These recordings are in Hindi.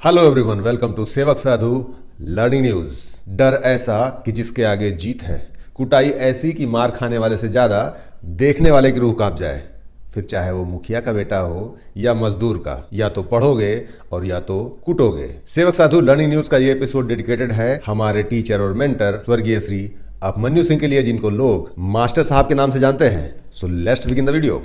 हेलो एवरीवन, वेलकम टू सेवक साधु लर्निंग न्यूज। डर ऐसा कि जिसके आगे जीत है, कुटाई ऐसी कि मार खाने वाले से ज्यादा देखने वाले की रूह कांप जाए। फिर चाहे वो मुखिया का बेटा हो या मजदूर का, या तो पढ़ोगे और या तो कुटोगे। सेवक साधु लर्निंग न्यूज का ये एपिसोड डेडिकेटेड है हमारे टीचर और मेंटर स्वर्गीय श्री अभिमन्यु सिंह के लिए, जिनको लोग मास्टर साहब के नाम से जानते हैं। So let's begin the video.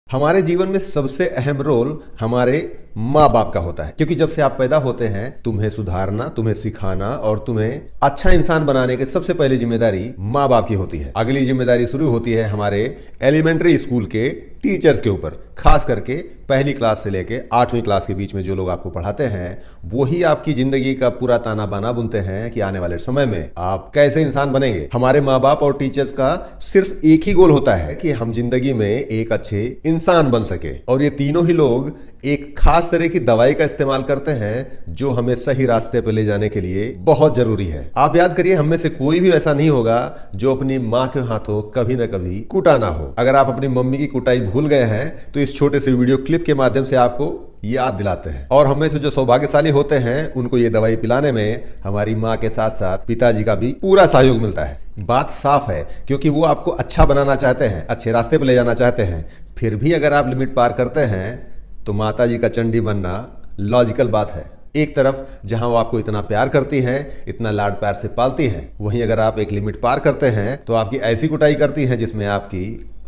हमारे जीवन में सबसे अहम रोल हमारे माँ बाप का होता है, क्योंकि जब से आप पैदा होते हैं तुम्हें सुधारना, तुम्हें सिखाना और तुम्हें अच्छा इंसान बनाने की सबसे पहली जिम्मेदारी माँ बाप की होती है। अगली जिम्मेदारी शुरू होती है हमारे एलिमेंट्री स्कूल के टीचर्स के ऊपर, खास करके पहली क्लास से लेके 8वीं क्लास के बीच में जो लोग आपको पढ़ाते हैं वही आपकी जिंदगी का पूरा ताना बाना बुनते हैं कि आने वाले समय में आप कैसे इंसान बनेंगे। हमारे माँ बाप और टीचर्स का सिर्फ एक ही गोल होता है कि हम जिंदगी में एक अच्छे इंसान बन सके, और ये तीनों ही लोग एक खास तरह की दवाई का इस्तेमाल करते हैं जो हमें सही रास्ते पर ले जाने के लिए बहुत जरूरी है। आप याद करिए, हम में से कोई भी ऐसा नहीं होगा जो अपनी माँ के हाथों कभी न कभी कुटा ना हो। अगर आप अपनी मम्मी की कुटाई भूल गए हैं तो इस छोटे से वीडियो क्लिप के माध्यम से आपको याद दिलाते हैं। और हम में से जो सौभाग्यशाली होते हैं उनको ये दवाई पिलाने में हमारी माँ के साथ साथ पिताजी का भी पूरा सहयोग मिलता है। बात साफ है, क्योंकि वो आपको अच्छा बनाना चाहते हैं, अच्छे रास्ते पर ले जाना चाहते हैं। फिर भी अगर आप लिमिट पार करते हैं तो माता जी का चंडी बनना लॉजिकल बात है। एक तरफ जहां वो आपको इतना प्यार करती हैं, इतना लाड प्यार से पालती हैं, वहीं अगर आप एक लिमिट पार करते हैं तो आपकी ऐसी कुटाई करती हैं जिसमें आपकी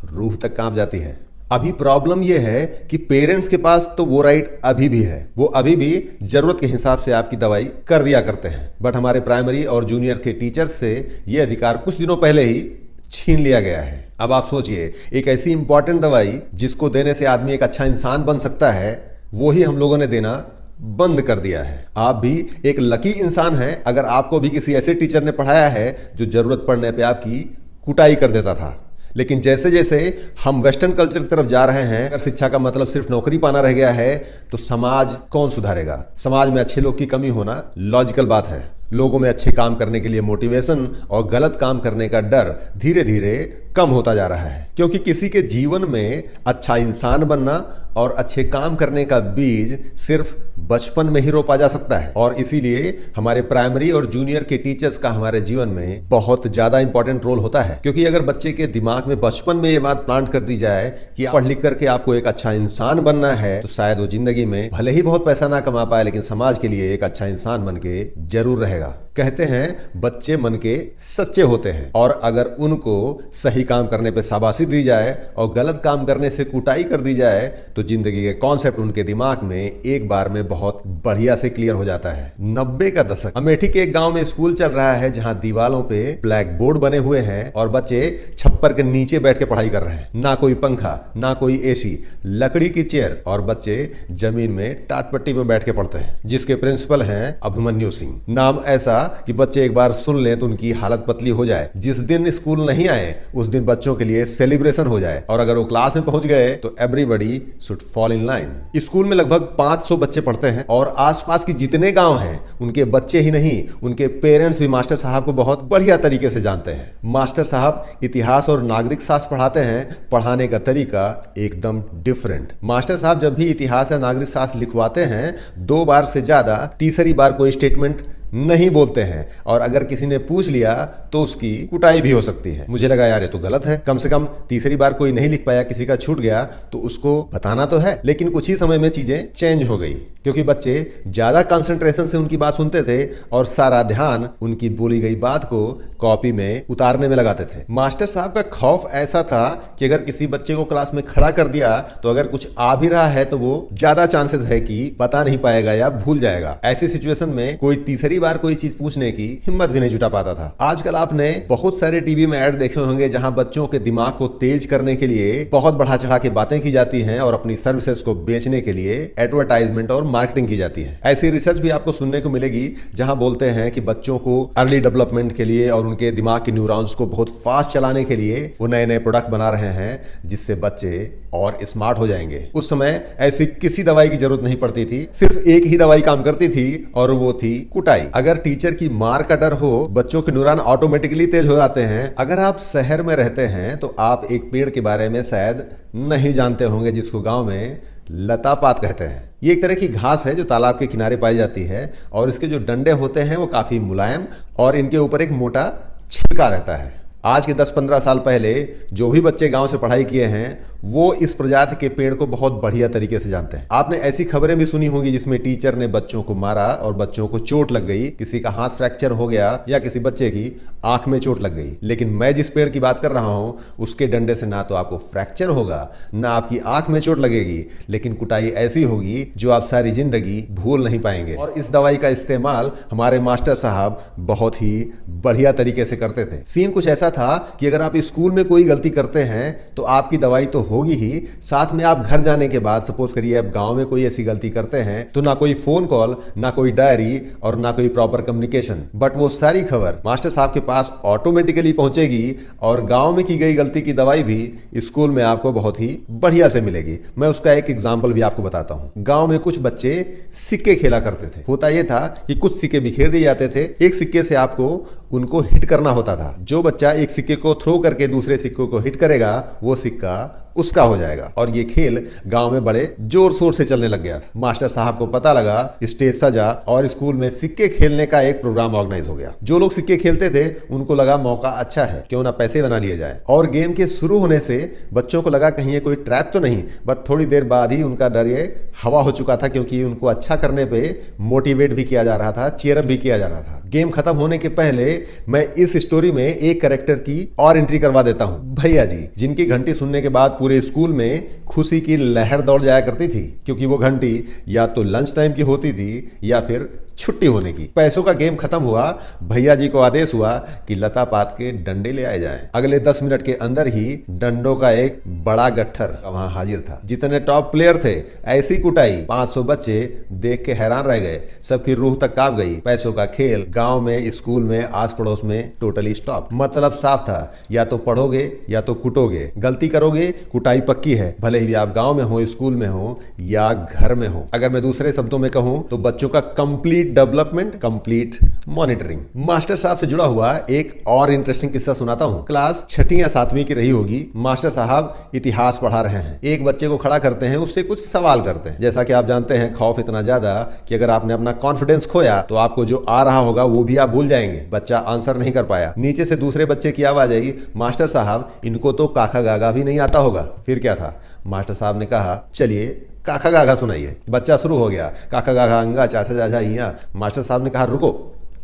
रूह तक कांप जाती है। अभी प्रॉब्लम यह है कि पेरेंट्स के पास तो वो राइट अभी भी है, वो अभी भी जरूरत के हिसाब से आपकी दवाई कर दिया करते हैं, बट हमारे प्राइमरी और जूनियर के टीचर्स से ये अधिकार कुछ दिनों पहले ही छीन लिया गया है। अब आप सोचिए, एक ऐसी इंपॉर्टेंट दवाई जिसको देने से आदमी एक अच्छा इंसान बन सकता है, वो ही हम लोगों ने देना बंद कर दिया है। आप भी एक लकी इंसान हैं अगर आपको भी किसी ऐसे टीचर ने पढ़ाया है जो जरूरत पड़ने पे आपकी कुटाई कर देता था। लेकिन जैसे जैसे हम वेस्टर्न कल्चर की तरफ जा रहे हैं, अगर शिक्षा का मतलब सिर्फ नौकरी पाना रह गया है तो समाज कौन सुधारेगा। समाज में अच्छे लोग की कमी होना लॉजिकल बात है। लोगों में अच्छे काम करने के लिए मोटिवेशन और गलत काम करने का डर धीरे धीरे कम होता जा रहा है, क्योंकि किसी के जीवन में अच्छा इंसान बनना और अच्छे काम करने का बीज सिर्फ बचपन में ही रोपा जा सकता है। और इसीलिए हमारे प्राइमरी और जूनियर के टीचर्स का हमारे जीवन में बहुत ज्यादा इंपॉर्टेंट रोल होता है, क्योंकि अगर बच्चे के दिमाग में बचपन में ये बात प्लांट कर दी जाए कि पढ़ लिख करके आपको एक अच्छा इंसान बनना है, तो शायद वो जिंदगी में भले ही बहुत पैसा ना कमा पाए लेकिन समाज के लिए एक अच्छा इंसान बन के जरूर रहेगा। कहते हैं बच्चे मन के सच्चे होते हैं, और अगर उनको सही काम करने पे शाबाशी दी जाए और गलत काम करने से कुटाई कर दी जाए तो जिंदगी के कॉन्सेप्ट उनके दिमाग में एक बार में बहुत बढ़िया से क्लियर हो जाता है। 90 का दशक, अमेठी के एक गांव में स्कूल चल रहा है जहां दीवारों पे ब्लैक बोर्ड बने हुए हैं और बच्चे छप्पर के नीचे बैठ के पढ़ाई कर रहे हैं। ना कोई पंखा, ना कोई एसी, लकड़ी की चेयर, और बच्चे जमीन में टाट पट्टी पे बैठ के पढ़ते हैं, जिसके प्रिंसिपल हैं अभिमन्यु सिंह। नाम ऐसा कि बच्चे एक बार सुन लें तो उनकी हालत पतली हो जाए। जिस दिन स्कूल नहीं आए उस दिन बच्चों के लिए सेलिब्रेशन हो जाए, और अगर वो क्लास में पहुंच गए तो everybody should fall in line. School में लगभग 500 बच्चे पढ़ते हैं, और आसपास के जितने गांव हैं उनके बच्चे ही नहीं, उनके पेरेंट्स भी मास्टर साहब को बहुत बढ़िया तरीके से जानते हैं। मास्टर साहब इतिहास और नागरिक शास्त्र पढ़ाते हैं, पढ़ाने का तरीका एकदम डिफरेंट। मास्टर साहब जब भी इतिहास या नागरिक शास्त्र लिखवाते हैं 2 बार से ज्यादा तीसरी बार कोई स्टेटमेंट नहीं बोलते हैं, और अगर किसी ने पूछ लिया तो उसकी कुटाई भी हो सकती है। मुझे लगा यार ये तो गलत है, कम से कम तीसरी बार कोई नहीं लिख पाया, किसी का छूट गया तो उसको बताना तो है। लेकिन कुछ ही समय में चीजें चेंज हो गई, क्योंकि बच्चे ज्यादा कंसंट्रेशन से उनकी बात सुनते थे और सारा ध्यान उनकी बोली गई बात को कॉपी में उतारने में लगाते थे। मास्टर साहब का खौफ ऐसा था कि अगर किसी बच्चे को क्लास में खड़ा कर दिया तो अगर कुछ आ भी रहा है तो वो ज्यादा चांसेस है कि बता नहीं पाएगा या भूल जाएगा। ऐसी सिचुएशन में कोई तीसरी बार कोई चीज पूछने की हिम्मत भी नहीं जुटा पाता था। आजकल आपने बहुत सारे टीवी में ऐड देखे होंगे जहां बच्चों के दिमाग को तेज करने के लिए बहुत बढ़ा चढ़ा के बातें की जाती हैं और अपनी सर्विसेज को बेचने के लिए एडवर्टाइजमेंट और मार्केटिंग की जाती है। ऐसी रिसर्च भी आपको सुनने को मिलेगी जहां बोलते हैं कि बच्चों को अर्ली डेवलपमेंट के लिए और उनके दिमाग के न्यूरॉन्स को बहुत फास्ट चलाने के लिए वो नए नए प्रोडक्ट बना रहे हैं जिससे बच्चे और स्मार्ट हो जाएंगे। उस समय ऐसी किसी दवाई की जरूरत नहीं पड़ती थी, सिर्फ एक ही दवाई काम करती थी और वो थी कुटाई। अगर टीचर की मार का डर हो, बच्चों के न्यूरॉन ऑटोमेटिकली तेज हो जाते हैं। अगर आप शहर में रहते हैं तो आप एक पेड़ के बारे में शायद नहीं जानते होंगे जिसको गांव में लतापात कहते हैं। ये एक तरह की घास है जो तालाब के किनारे पाई जाती है और इसके जो डंडे होते हैं वो काफी मुलायम और इनके ऊपर एक मोटा छिलका रहता है। आज के 10-15 साल पहले जो भी बच्चे गांव से पढ़ाई किए हैं वो इस प्रजाति के पेड़ को बहुत बढ़िया तरीके से जानते हैं। आपने ऐसी खबरें भी सुनी होंगी जिसमें टीचर ने बच्चों को मारा और बच्चों को चोट लग गई, किसी का हाथ फ्रैक्चर हो गया या किसी बच्चे की आंख में चोट लग गई। लेकिन मैं जिस पेड़ की बात कर रहा हूं उसके डंडे से ना तो आपको फ्रैक्चर होगा ना आपकी आंख में चोट लगेगी, लेकिन कुटाई ऐसी होगी जो आप सारी जिंदगी भूल नहीं पाएंगे। और इस दवाई का इस्तेमाल हमारे मास्टर साहब बहुत ही बढ़िया तरीके से करते थे। सीन कुछ ऐसा था कि अगर आप स्कूल में कोई गलती करते हैं तो आपकी दवाई तो होगी ही, साथ में आप घर जाने के बाद सपोज करिए आप गांव में कोई ऐसी गलती करते हैं तो ना कोई फोन कॉल, ना कोई डायरी और ना कोई प्रॉपर कम्युनिकेशन, बट वो सारी खबर मास्टर साहब के पास ऑटोमेटिकली पहुंचेगी और गांव में की गई गलती की दवाई भी स्कूल में आपको बहुत ही बढ़िया से मिलेगी। मैं उसका एक एग्जाम्पल भी आपको बताता हूं। गांव में कुछ बच्चे सिक्के खेला करते थे। होता यह था कि कुछ सिक्के बिखेर दिए जाते थे, एक सिक्के से आपको उनको हिट करना होता था। जो बच्चा एक सिक्के को थ्रो करके दूसरे सिक्के को हिट करेगा वो सिक्का उसका हो जाएगा। और ये खेल गांव में बड़े जोर शोर से चलने लग गया था। मास्टर साहब को पता लगा, स्टेज सजा और स्कूल में सिक्के खेलने का एक प्रोग्राम ऑर्गेनाइज हो गया। जो लोग सिक्के खेलते थे उनको लगा मौका अच्छा है, क्यों ना पैसे बना लिए जाए। और गेम के शुरू होने से बच्चों को लगा कहीं ये कोई ट्रैप तो नहीं, बट थोड़ी देर बाद ही उनका डर ये हवा हो चुका था, क्योंकि उनको अच्छा करने पे मोटिवेट भी किया जा रहा था, चीयरअप भी किया जा रहा था। गेम खत्म होने के पहले मैं इस स्टोरी में एक कैरेक्टर की और एंट्री करवा देता हूं, भैया जी, जिनकी घंटी सुनने के बाद पूरे स्कूल में खुशी की लहर दौड़ जाया करती थी, क्योंकि वो घंटी या तो लंच टाइम की होती थी या फिर छुट्टी होने की। पैसों का गेम खत्म हुआ, भैया जी को आदेश हुआ कि लतापात के डंडे ले आए जाएं। अगले 10 मिनट के अंदर ही डंडों का एक बड़ा गट्ठर वहां हाजिर था। जितने टॉप प्लेयर थे ऐसी कुटाई, 500 बच्चे देख के हैरान रह गए, सबकी रूह तक कांप गई। पैसों का खेल गांव में, स्कूल में, आस पड़ोस में टोटली स्टॉप। मतलब साफ था, या तो पढ़ोगे या तो कुटोगे। गलती करोगे कुटाई पक्की है, भले ही आप गांव में हो, स्कूल में हो या घर में हो। अगर मैं दूसरे शब्दों में कहूं तो बच्चों का complete development, complete monitoring. Master साहब से जुड़ा हुआ एक और इंटरेस्टिंग किस्सा सुनाता हूं। क्लास 6वीं या 7वीं की रही होगी। मास्टर साहब इतिहास पढ़ा रहे हैं। एक बच्चे को खड़ा करते हैं, उससे कुछ सवाल करते हैं। जैसा कि आप जानते हैं, खौफ इतना ज्यादा कि अगर आपने अपना कॉन्फिडेंस खोया तो आपको जो आ रहा होगा वो भी आप भूल जाएंगे। बच्चा आंसर नहीं कर पाया। नीचे से दूसरे बच्चे की आवाज आई, मास्टर साहब इनको तो काका गागा भी नहीं आता होगा। फिर क्या था? मास्टर साहब ने कहा, चलिए काका गागा सुनाइए। बच्चा शुरू हो गया, काका गागा अंगा चाचा चाचा इया। मास्टर साहब ने कहा, रुको,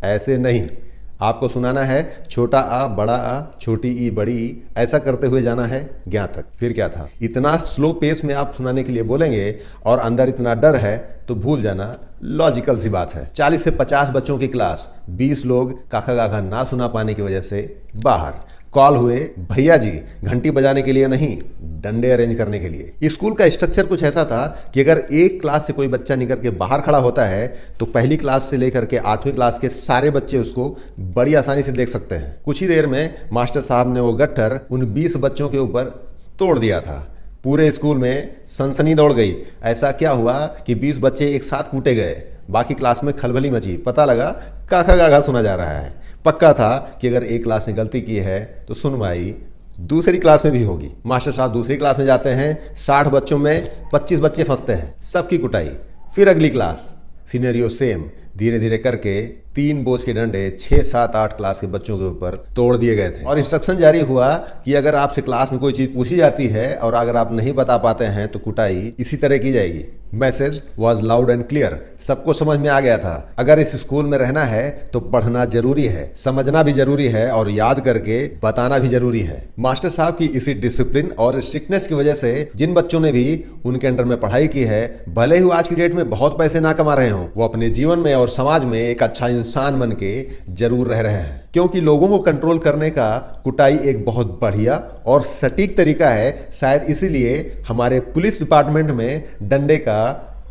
ऐसे नहीं, आपको सुनाना है छोटा आ बड़ा आ छोटी ई बड़ी ई, ऐसा करते हुए जाना है ज्ञा तक। फिर क्या था? इतना स्लो पेस में आप सुनाने के लिए बोलेंगे और अंदर इतना डर है तो भूल जाना, लॉजिकल सी बात है। 40 से 50 बच्चों की क्लास, 20 लोग काका गागा ना सुना पाने की वजह से बाहर। कॉल हुए भैया जी, घंटी बजाने के लिए नहीं, डंडे अरेंज करने के लिए। स्कूल का स्ट्रक्चर कुछ ऐसा था कि अगर एक क्लास से कोई बच्चा निकल के बाहर खड़ा होता है तो पहली क्लास से लेकर के 8वीं क्लास के सारे बच्चे उसको बड़ी आसानी से देख सकते हैं। कुछ ही देर में मास्टर साहब ने वो गट्ठर उन 20 बच्चों के ऊपर तोड़ दिया था। पूरे स्कूल में सनसनी दौड़ गई। ऐसा क्या हुआ कि 20 बच्चे एक साथ कूटे गए। बाकी क्लास में खलबली मची। पता लगा काका गागा सुना जा रहा है। पक्का था कि अगर एक क्लास ने गलती की है तो सुनवाई दूसरी क्लास में भी होगी। मास्टर साहब दूसरी क्लास में जाते हैं, 60 बच्चों में 25 बच्चे फंसते हैं, सबकी कुटाई। फिर अगली क्लास, सिनेरियो सेम। धीरे धीरे करके 3 बोझ के डंडे 6, 7, 8 क्लास के बच्चों के ऊपर तोड़ दिए गए थे। और इंस्ट्रक्शन जारी हुआ कि अगर आपसे क्लास में कोई चीज पूछी जाती है और अगर आप नहीं बता पाते हैं तो कुटाई इसी तरह की जाएगी। Message was loud and clear, सबको समझ में आ गया था। अगर इस स्कूल में रहना है तो पढ़ना जरूरी है, समझना भी जरूरी है और याद करके बताना भी जरूरी है। मास्टर साहब की इसी डिसिप्लिन और स्ट्रिक्टनेस की वजह से जिन बच्चों ने भी उनके अंडर में पढ़ाई की है, भले ही आज की डेट में बहुत पैसे ना कमा रहे हों, वो अपने जीवन में और और समाज में एक अच्छा इंसान बन के जरूर रह रहे हैं। क्योंकि लोगों को कंट्रोल करने का कुटाई एक बहुत बढ़िया और सटीक तरीका है। शायद इसीलिए हमारे पुलिस डिपार्टमेंट में डंडे का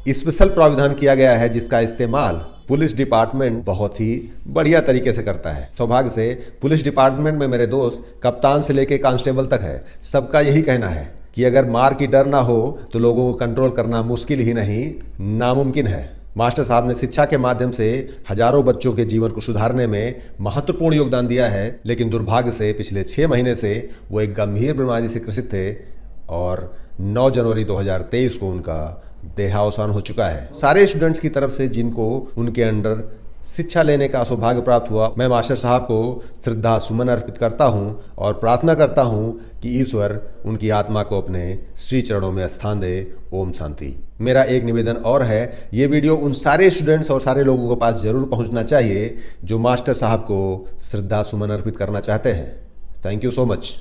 स्पेशल प्रावधान किया गया है, जिसका इस्तेमाल पुलिस डिपार्टमेंट बहुत ही बढ़िया तरीके से करता है। सौभाग्य से पुलिस डिपार्टमेंट में मेरे दोस्त कप्तान से लेके कांस्टेबल तक है। सबका यही कहना है कि अगर मार की डर ना हो तो लोगों को कंट्रोल करना मुश्किल ही नहीं, नामुमकिन है। मास्टर साहब ने शिक्षा के माध्यम से हजारों बच्चों के जीवन को सुधारने में महत्वपूर्ण योगदान दिया है, लेकिन दुर्भाग्य से पिछले 6 महीने से वो एक गंभीर बीमारी से ग्रसित थे और 9 जनवरी 2023 को उनका देहावसान हो चुका है। सारे स्टूडेंट्स की तरफ से जिनको उनके अंडर शिक्षा लेने का सौभाग्य प्राप्त हुआ, मैं मास्टर साहब को श्रद्धा सुमन अर्पित करता हूं और प्रार्थना करता हूं कि ईश्वर उनकी आत्मा को अपने श्री चरणों में स्थान दे। ओम शांति। मेरा एक निवेदन और है, ये वीडियो उन सारे स्टूडेंट्स और सारे लोगों के पास जरूर पहुंचना चाहिए जो मास्टर साहब को श्रद्धा सुमन अर्पित करना चाहते हैं। Thank you so much.